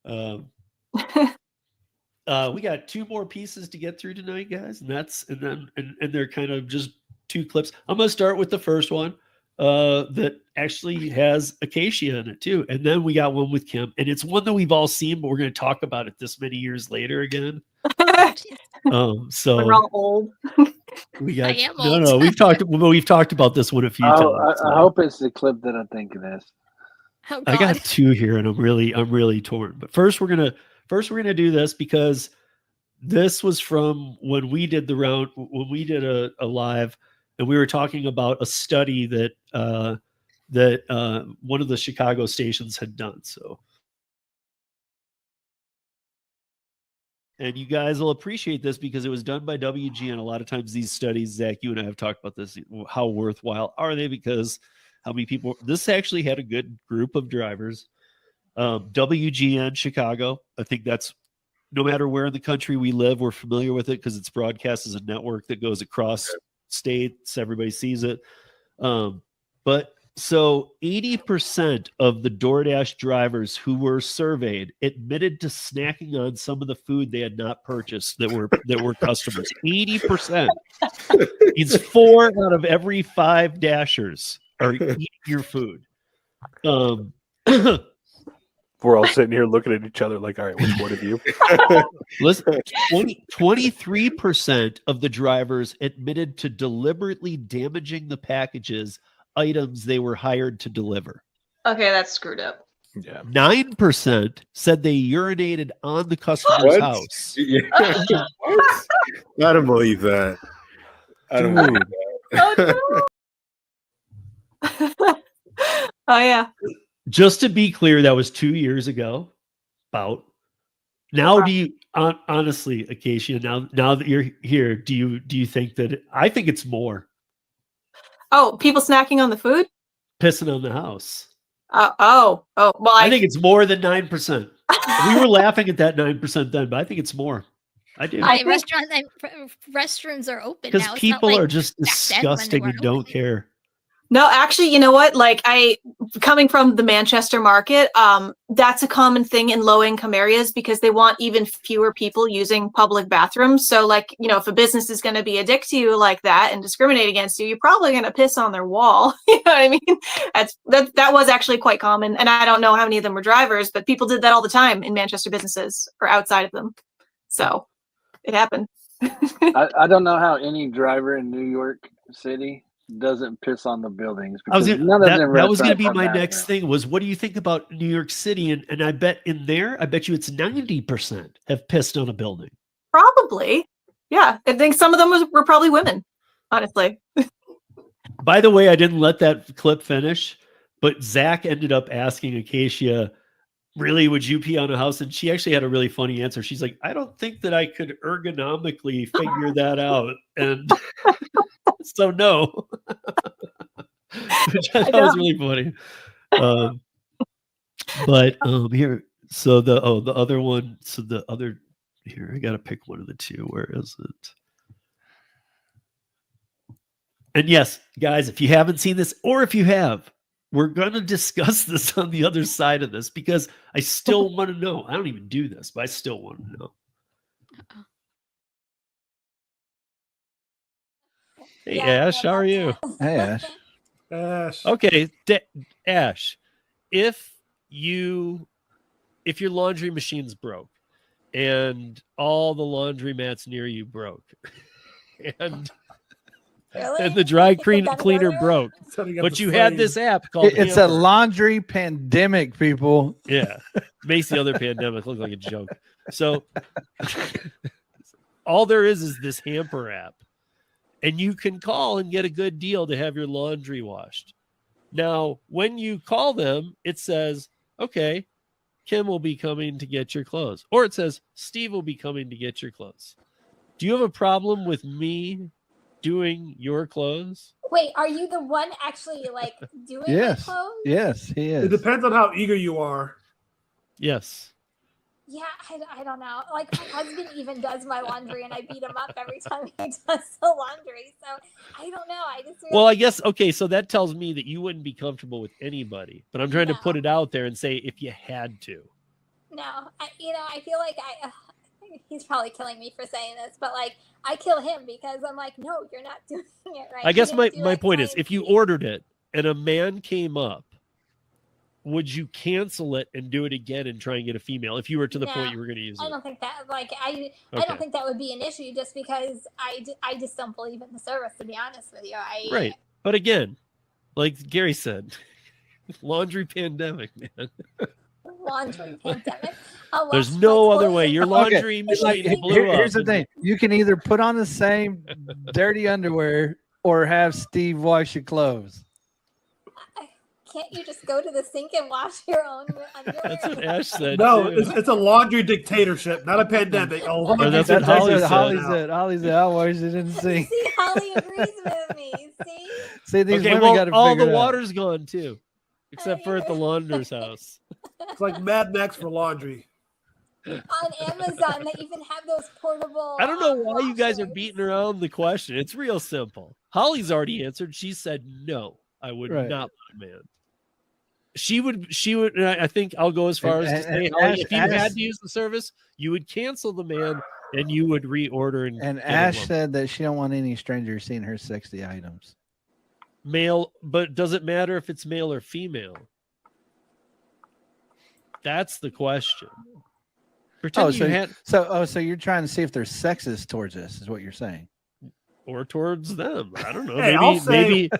We got 2 more pieces to get through tonight, guys, and they're kind of just 2 clips. I'm gonna start with the first one that actually has Acacia in it too, and then we got one with Kim, and it's one that we've all seen, but we're gonna talk about it this many years later again. So
we're all old.
We got no. We've talked about this one a few times.
I hope it's the clip that I think it is.
Oh,
I got 2 here, and I'm really torn. But first, we're gonna do this because this was from when we did the round, when we did a live, and we were talking about a study that one of the Chicago stations had done. So, and you guys will appreciate this because it was done by WGN. A lot of times these studies, Zach, you and I have talked about this. How worthwhile are they? Because how many people? This actually had a good group of drivers. WGN Chicago. I think that's, no matter where in the country we live, we're familiar with it because it's broadcast as a network that goes across states. Everybody sees it. But so 80% of the DoorDash drivers who were surveyed admitted to snacking on some of the food they had not purchased that were customers. 80%. It's 4 out of every 5 Dashers are eating your food.
We're all sitting here looking at each other like, all right, which one of you?
Listen, 23% of the drivers admitted to deliberately damaging the items they were hired to deliver.
Okay, that's screwed up.
Yeah.
9% said they urinated on the customer's house.
Yeah. I don't believe that. I don't believe that.
Oh, no. Oh yeah.
Just to be clear, that was 2 years ago. About now, do you honestly, Acacia? Now that you're here, do you think that I think it's more?
Oh, people snacking on the food,
pissing on the house.
Well,
I think it's more than 9%. We were laughing at that 9% then, but I think it's more. I do.
Restrooms are open
because
now.
people are just disgusting and don't care.
No, actually, you know what? Like coming from the Manchester market, that's a common thing in low-income areas because they want even fewer people using public bathrooms. So like, if a business is going to be a dick to you like that and discriminate against you, you're probably going to piss on their wall. You know what I mean? That was actually quite common. And I don't know how many of them were drivers, but people did that all the time in Manchester businesses or outside of them. So it happened.
I don't know how any driver in New York City doesn't piss on the buildings.
That was going to be my next thing was, what do you think about New York City? And I bet you it's 90% have pissed on a building.
Probably. Yeah. I think some of them were probably women, honestly.
By the way, I didn't let that clip finish, but Zach ended up asking Acacia, really, would you pee on a house? And she actually had a really funny answer. She's like, I don't think that I could ergonomically figure that out. And so no. Which I thought was really funny. But here, so the other one, so the other here, I gotta pick one of the two. Where is it? And yes, guys, if you haven't seen this, or if you have, we're gonna discuss this on the other side of this because I still want to know. I don't even do this, but I still want to know. Hey, Ash, how are you?
Hey, Ash.
Ash.
Okay, Ash, if your laundry machine's broke and all the laundry mats near you broke and and the dry cleaner broke, but you had this app called
It's a laundry pandemic, people.
Yeah, makes the other pandemic look like a joke. So all there is this hamper app, and you can call and get a good deal to have your laundry washed. Now, when you call them, it says, okay, Kim will be coming to get your clothes. Or it says, Steve will be coming to get your clothes. Do you have a problem with me doing your clothes?
Wait, are you the one actually like doing the clothes?
Yes, he is.
It depends on how eager you are.
Yes.
Yeah, I don't know. Like my husband even does my laundry, and I beat him up every time he does the laundry. So I don't know. I just
Well, I guess okay. So that tells me that you wouldn't be comfortable with anybody. But I'm trying to put it out there and say if you had to.
No, I feel like he's probably killing me for saying this, but like I kill him because I'm like, no, you're not doing it right.
I guess my point is, if you ordered it and a man came up, would you cancel it and do it again and try and get a female if you were to the point you were going to use it?
I don't think that I don't think that would be an issue just because I just don't believe in the service, to be honest with you.
Right. But again, like Gary said, laundry pandemic, man.
Laundry pandemic.
There's no other way. Your laundry machine blew up.
Here's the thing. You can either put on the same dirty underwear or have Steve wash your clothes.
Can't you just go to the sink and wash your own underwear?
That's what Ash said.
No, it's a laundry dictatorship, not a pandemic.
That's what Holly said. Holly said, I'll wash it in the sink.
See, Holly agrees with me.
See, these women got to figure
all the
it out.
water's gone too, except for at the launder's house.
It's like Mad Max for laundry.
On Amazon, they even have those portable.
I don't know why you guys are beating around the question. It's real simple. Holly's already answered. She said no. I would not let a man. She would. And I think I'll go as far as to say, Holly, if you had to use the service, you would cancel the man and you would reorder. And
Ash said that she don't want any strangers seeing her sexy items.
Male, but does it matter if it's male or female? That's the question.
So you're trying to see if they're sexist towards us, is what you're saying,
or towards them? I don't know.
Hey,
maybe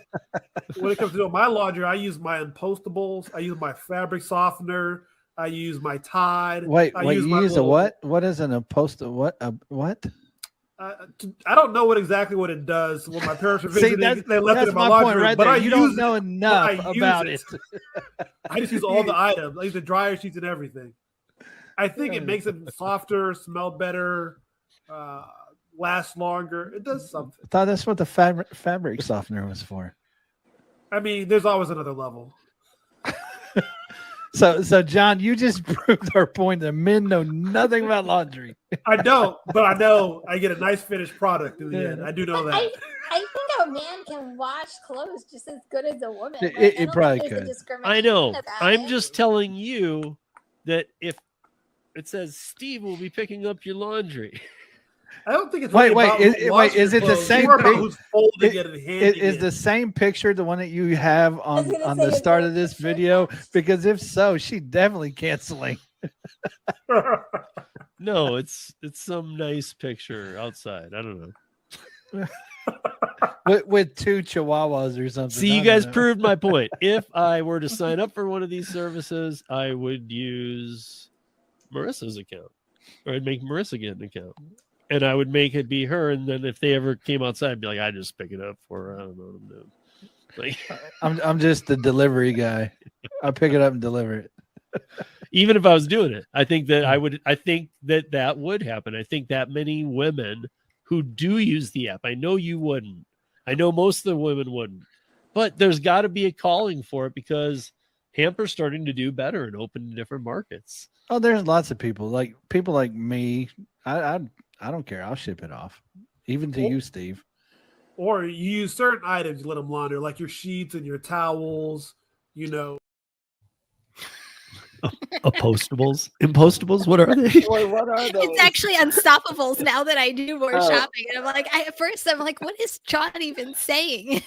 when it comes to doing my laundry, I use my Unpostables. I use my fabric softener. I use my Tide.
Wait, you use a what? What is an Unposta? What? What?
I don't know exactly what it does. When my parents were visiting, they left it in my
point
laundry room.
right
But
there.
I
You don't know enough about it.
I just use all the items, like the dryer sheets and everything. I think it makes it softer, smell better, last longer. It does something.
I thought that's what the fabric softener was for.
I mean, there's always another level.
So John, you just proved our point that men know nothing about laundry.
I don't, but I know I get a nice finished product in the end. I do know that.
I think a man can wash clothes just as good as a woman.
It probably could.
I know. I'm just telling you that if it says Steve will be picking up your laundry.
I don't think it's
wait.
Is
it the same? Is
the
the same picture the one that you have on the start of this video? Because if so, she definitely canceling.
No, it's some nice picture outside. I don't know.
with two chihuahuas or something.
See, you guys proved my point. If I were to sign up for one of these services, I would use Marissa's account, or I'd make Marissa get an account. And I would make it be her, and then if they ever came outside, I'd be like, I just pick it up for her. I don't know what I'm doing. Like,
I'm just the delivery guy. I pick it up and deliver it.
Even if I was doing it, I think that I think that would happen. I think that many women who do use the app, I know you wouldn't. I know most of the women wouldn't. But there's got to be a calling for it because Hamper's starting to do better and open to different markets.
Oh, there's lots of people like me. I don't care. I'll ship it off, even to you, Steve.
Or you use certain items, you let them launder, like your sheets and your towels.
Impostables? What are they?
What are those?
It's actually Unstoppables now that I do more shopping. And I'm like, at first I'm like, what is John even saying?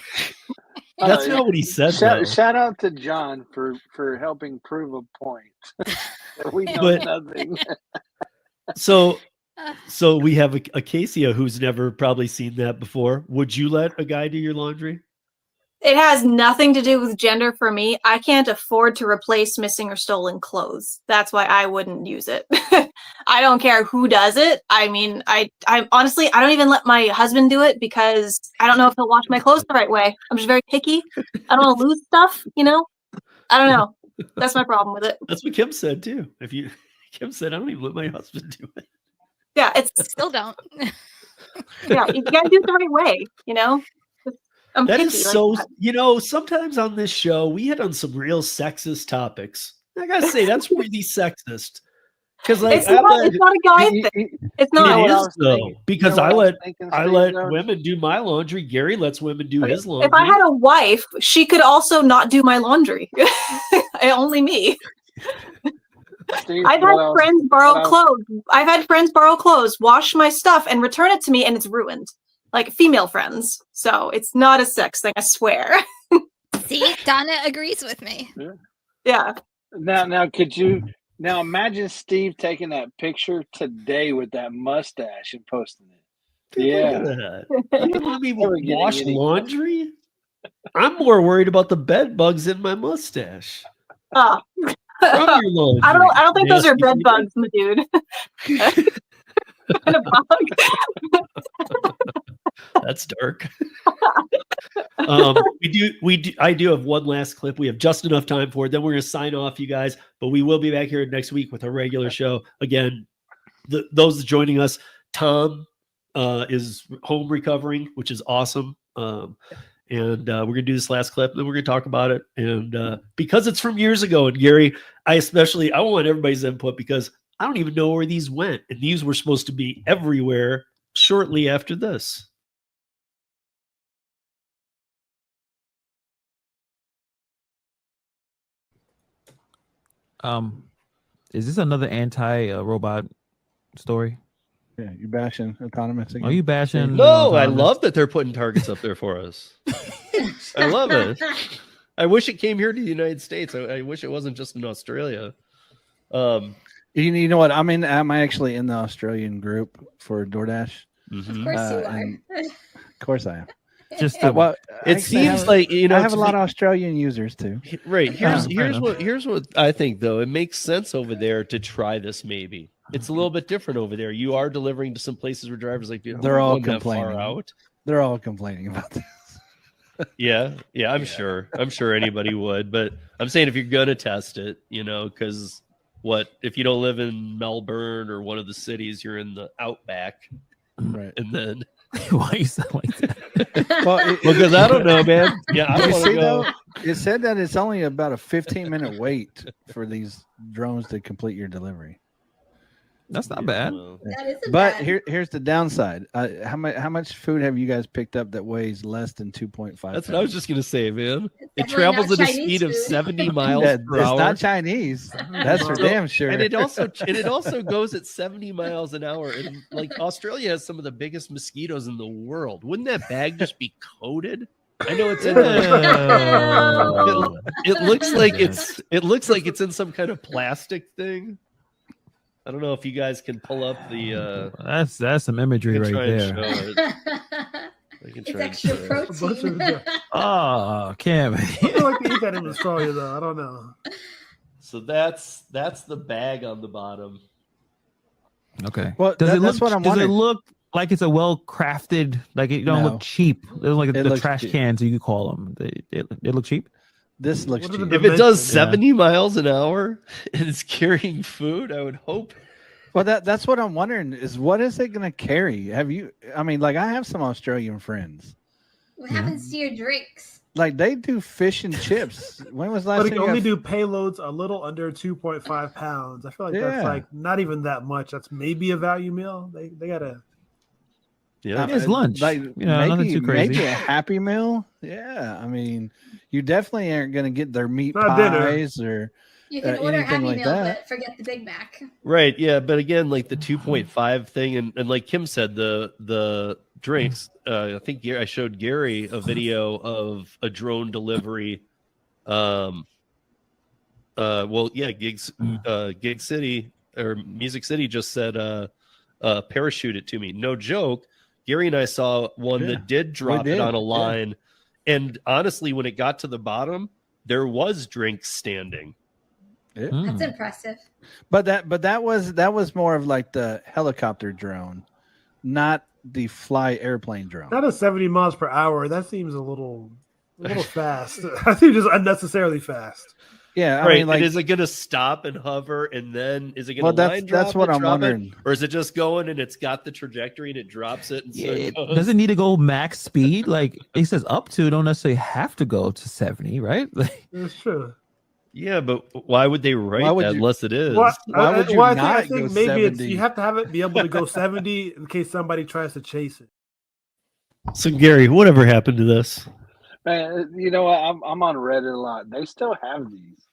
That's not what he said.
Shout out to John for helping prove a point. We know nothing.
So we have Acacia who's never probably seen that before. Would you let a guy do your laundry?
It has nothing to do with gender for me. I can't afford to replace missing or stolen clothes. That's why I wouldn't use it. I don't care who does it. I mean, I honestly, I don't even let my husband do it because I don't know if he'll wash my clothes the right way. I'm just very picky. I don't want to lose stuff, I don't know. That's my problem with it.
That's what Kim said too. Kim said, I don't even let my husband do it.
Yeah, it's
still don't.
Yeah, you gotta do it the right way, I'm
that
picky
is
like
so
that.
Sometimes on this show we hit on some real sexist topics. I gotta say that's really sexist. Because
it's not a guy thing. It's not.
It is though, because I let women do my laundry. Gary lets women do his laundry.
If I had a wife, she could also not do my laundry. Only me. I've had friends borrow clothes. I've had friends borrow clothes, wash my stuff, and return it to me, and it's ruined. Like female friends. So it's not a sex thing, I swear.
See, Donna agrees with me.
Yeah.
Now could you imagine Steve taking that picture today with that mustache and posting it? Yeah.
You want me to wash laundry? I'm more worried about the bed bugs in my mustache.
I don't think those are bed bugs, my dude.
That's dark. I do have one last clip. We have just enough time for it. Then we're going to sign off, you guys. But we will be back here next week with a regular show. Again, those joining us, Tom is home recovering, which is awesome. And we're going to do this last clip, and then we're going to talk about it. And because it's from years ago, and Gary, I want everybody's input because I don't even know where these went. And these were supposed to be everywhere shortly after this.
Is this another anti-robot story?
Yeah, you bashing autonomous again?
Are you bashing?
No, I love that they're putting targets up there for us. I love it. I wish it came here to the United States. I wish it wasn't just in Australia.
You know what? I'm actually in the Australian group for DoorDash.
Of course you are.
Of course I am.
Just
it seems like
I have a lot of Australian users too.
Right. Here's what I think though. It makes sense over there to try this. Maybe it's a little bit different over there. You are delivering to some places where drivers like
they're all complaining. They're all complaining about this.
Yeah, I'm sure. I'm sure anybody would, but I'm saying if you're gonna test it, because if you don't live in Melbourne or one of the cities, you're in the outback,
right?
And then
why you sound like that?
Well,
because I don't know, man. Yeah, I want to go.
It said that it's only about a 15-minute wait for these drones to complete your delivery.
That's not bad.
That isn't
But
bad.
here's the downside. How much food have you guys picked up that weighs less than 2.5?
That's what I was just gonna say, man. It
definitely
travels
not
at a
Chinese
speed of
food.
70 miles
It's
per hour.
not Chinese. That's for damn sure.
And it also goes at 70 miles an hour. And like Australia has some of the biggest mosquitoes in the world. Wouldn't that bag just be coated? I know it's in it looks like it's in some kind of plastic thing. I don't know if you guys can pull up the
that's some imagery right there.
It's extra protein.
Oh, Cam.
I feel like to eat that in Australia, though. I don't know.
So that's the bag on the bottom.
Okay.
Well,
does it
wondering.
look like it's a well crafted? Like it don't
No.
look cheap. It looks like
It
the
looks
trash
cheap.
cans you could call them. It look cheap.
This looks
What are
cheap.
the
If it does
dimensions?
70 miles an hour and it's carrying food, I would hope.
Well, that's what I'm wondering is what is it going to carry? Have you? I mean, like I have some Australian friends.
What happens to your drinks?
Like they do fish and chips. When was the last
But it
time
can
you
only
got-
do payloads a little under 2.5 pounds. I feel like that's
Yeah.
like not even that much. That's maybe a value meal. They gotta.
Yeah,
It's lunch.
Like
You know, nothing
maybe
too crazy.
maybe a Happy Meal. Yeah, I mean, you definitely aren't going to get their meat
Not dinner.
pies or
You can order
anything
Happy
like
Meal,
that.
but forget the Big Mac.
right. Yeah, but again, like the 2.5 thing, and like Kim said, the drinks. I think I showed Gary a video of a drone delivery. Well, yeah, Gig City or Music City just said parachute it to me. No joke. Gary and I saw one that did drop it on a line. And honestly, when it got to the bottom, there was drinks standing.
That's impressive.
But that was more of like the helicopter drone, not the fly airplane drone.
Not at 70 miles per hour. That seems a little fast. I think just unnecessarily fast.
Yeah, I
right.
mean, like,
and is it going to stop and hover, and then is it going
Well,
to
that's-
line drop
that's what
it,
I'm
drop it?
wondering.
Or is it just going and it's got the trajectory and it drops it? And so it goes?
Does it need to go max speed? Like it says up to, don't necessarily have to go to 70, right? Like,
That's true.
Yeah, but why would they write
Why would
that
you-
unless it is?
Why
would you
I
not
think
go
maybe it's
70?
you have to have it be able to go 70 in case somebody tries to chase it.
So Gary, whatever happened to this?
Man, you know what? I'm on Reddit a lot. They still have these.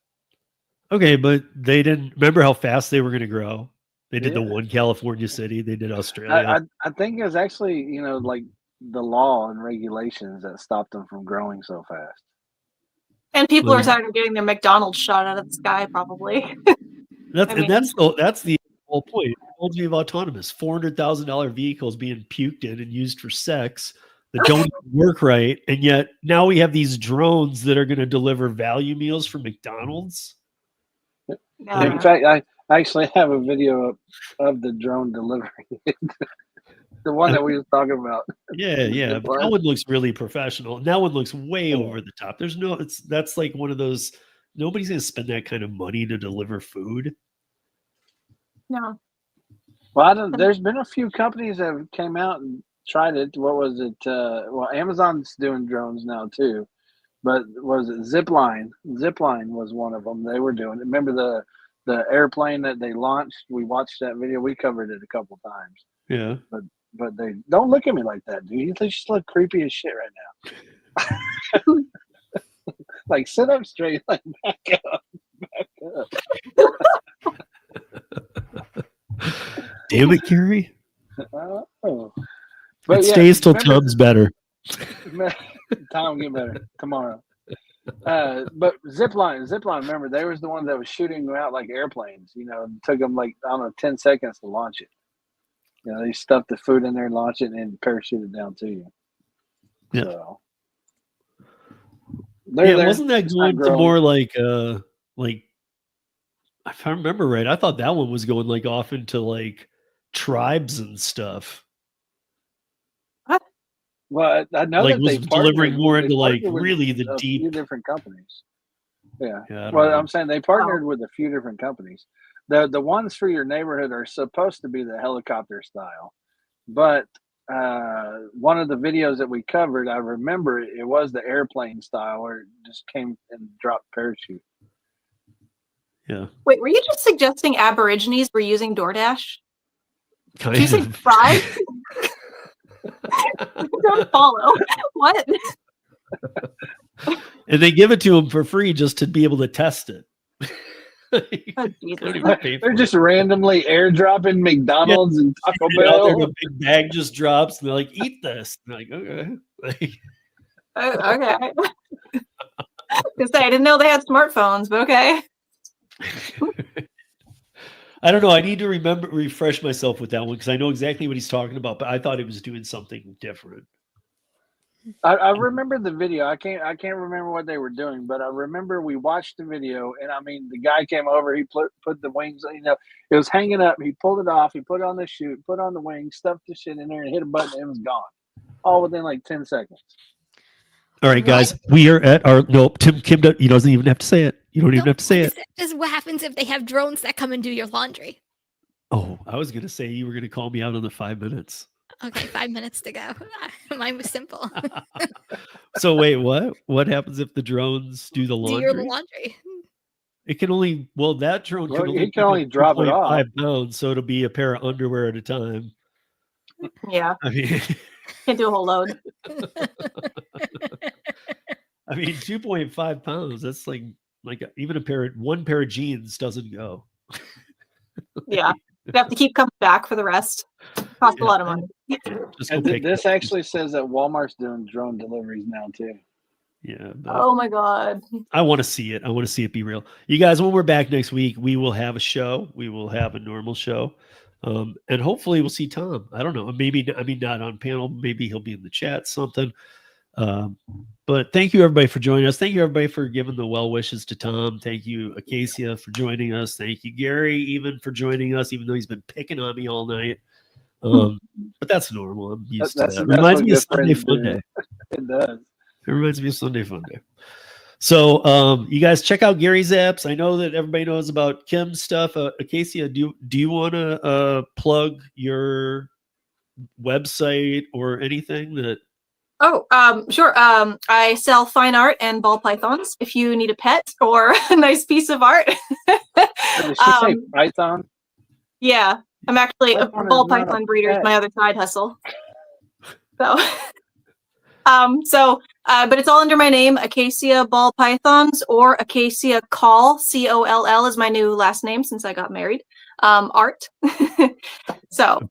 Okay, but they didn't remember how fast they were going to grow. They did the
Yeah.
one California city. They did Australia.
I think it was actually, like the law and regulations that stopped them from growing so fast.
And people
Well,
are tired of getting their McDonald's shot out of the sky, probably.
That's
I mean-
that's the whole point. Technology of autonomous $400,000 vehicles being puked in and used for sex that don't even work right, and yet now we have these drones that are going to deliver value meals for McDonald's.
In fact, I actually have a video of the drone delivering it. The one that we were talking about.
Yeah. But that one looks really professional. And that one looks way over the top. That's like one of those. Nobody's going to spend that kind of money to deliver food.
No.
Well, there's been a few companies that have came out and tried it. What was it? Well, Amazon's doing drones now too. But was it Zipline? Zipline was one of them. They were doing it. Remember the airplane that they launched? We watched that video. We covered it a couple times.
Yeah.
But they don't look at me like that, dude. They just look creepy as shit right now. Like sit up straight, like back up.
Damn it, Gary.
Oh.
It stays till Tubbs better.
Time will get better tomorrow. But Zipline, remember, they was the one that was shooting them out like airplanes. It took them like, I don't know, 10 seconds to launch it. They stuffed the food in there, launch it, and then parachute it down to you.
Yeah.
So,
Wasn't that going to more like if I remember right, I thought that one was going like off into like tribes and stuff.
Well, I know
Like
that
was
they
delivering
partnered-
more
they
into like
partnered with
really the
a
deep.
few different companies. Yeah.
I don't
Well,
know.
I'm saying they partnered with a few different companies. The ones for your neighborhood are supposed to be the helicopter style, but one of the videos that we covered, I remember it was the airplane style where it just came and dropped parachute.
Yeah.
Wait, were you just suggesting Aborigines were using DoorDash?
Kind
Did you say
of.
fry? Don't follow. What?
And they give it to them for free just to be able to test it.
Oh,
Don't
Jesus.
even pay for
They're
it.
just randomly airdropping McDonald's and Taco
Get out there,
Bell.
a big bag just drops, and they're like, "Eat this." And they're like, okay. Like,
Oh, okay. Because I didn't know they had smartphones, but okay.
I don't know. I need to refresh myself with that one because I know exactly what he's talking about, but I thought he was doing something different.
I remember the video. I can't remember what they were doing, but I remember we watched the video, and I mean, the guy came over. He put the wings. It was hanging up. He pulled it off. He put it on the chute, put on the wings, stuffed the shit in there, and hit a button. And it was gone, all within like 10 seconds.
All right, guys, we are at our Kim. He doesn't even have to say it. You don't even have to say it.
Just what happens if they have drones that come and do your laundry?
Oh, I was gonna say you were gonna call me out on the 5 minutes.
Okay, 5 minutes to go. Mine was simple.
So wait, what? What happens if the drones do the laundry?
Do your laundry.
It can only that drone
Well,
can
he
only,
can only drop it off.
5 pounds, so it'll be a pair of underwear at a time.
Yeah.
I mean,
Can't do a whole load.
I mean, 2.5 pounds. That's like even one pair of jeans doesn't go.
Yeah. You have to keep coming back for the rest. Costs a lot of money.
This actually says that Walmart's doing drone deliveries now too.
Yeah.
Oh my God.
I want to see it. I want to see it be real. You guys, when we're back next week, we will have a show. We will have a normal show. And hopefully we'll see Tom. I don't know. Maybe, not on panel. Maybe he'll be in the chat, something. But thank you, everybody, for joining us. Thank you, everybody, for giving the well wishes to Tom. Thank you, Acacia, for joining us. Thank you, Gary, even for joining us, even though he's been picking on me all night. But that's normal. I'm used to that. It reminds me of Sunday Fun Day.
It does.
It reminds me of Sunday Fun Day. So you guys check out Gary's apps. I know that everybody knows about Kim's stuff. Acacia, do you want to plug your website or anything that?
Oh, sure. I sell fine art and ball pythons. If you need a pet or a nice piece of art.
Did she say python?
Yeah, I'm actually a
Python
ball
is not a
python breeder is
pet.
my other side hustle. So, but it's all under my name, Acacia Ball Pythons, or Acacia Call, COLL is my new last name since I got married. Art. So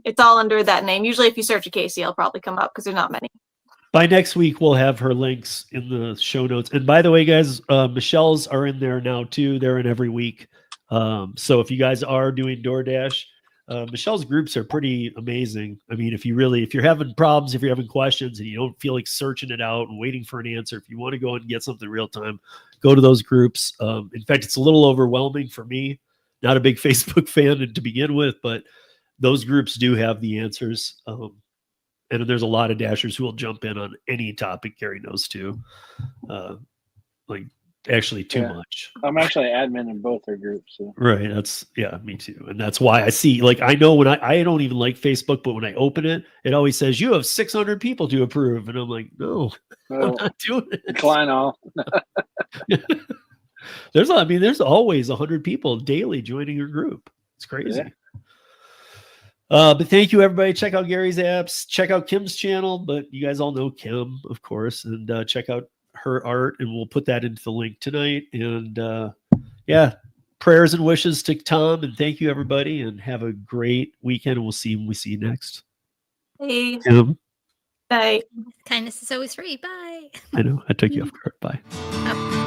it's all under that name. Usually if you search Acacia, it'll probably come up because there's not many.
By next week, we'll have her links in the show notes. And by the way, guys, Michelle's are in there now too. They're in every week. So if you guys are doing DoorDash, Michelle's groups are pretty amazing. I mean, if you're having problems, if you're having questions and you don't feel like searching it out and waiting for an answer, if you want to go and get something real time, go to those groups. In fact, it's a little overwhelming for me. Not a big Facebook fan to begin with, but those groups do have the answers. And there's a lot of dashers who will jump in on any topic. Gary knows too. Actually too much.
I'm actually admin in both their groups. So.
Right. Me too. And that's why I see, I know when I don't even like Facebook, but when I open it, it always says you have 600 people to approve. And I'm like, no, I'm not doing it.
Decline all.
There's always 100 people daily joining your group. It's crazy.
Yeah.
But thank you, everybody. Check out Gary's apps. Check out Kim's channel. But you guys all know Kim, of course, and check out her art. And we'll put that into the link tonight. And prayers and wishes to Tom. And thank you, everybody. And have a great weekend. And we'll see you next.
Hey.
Kim.
Bye.
Kindness is always free. Bye.
I know. I took you off guard. Bye.
Oh.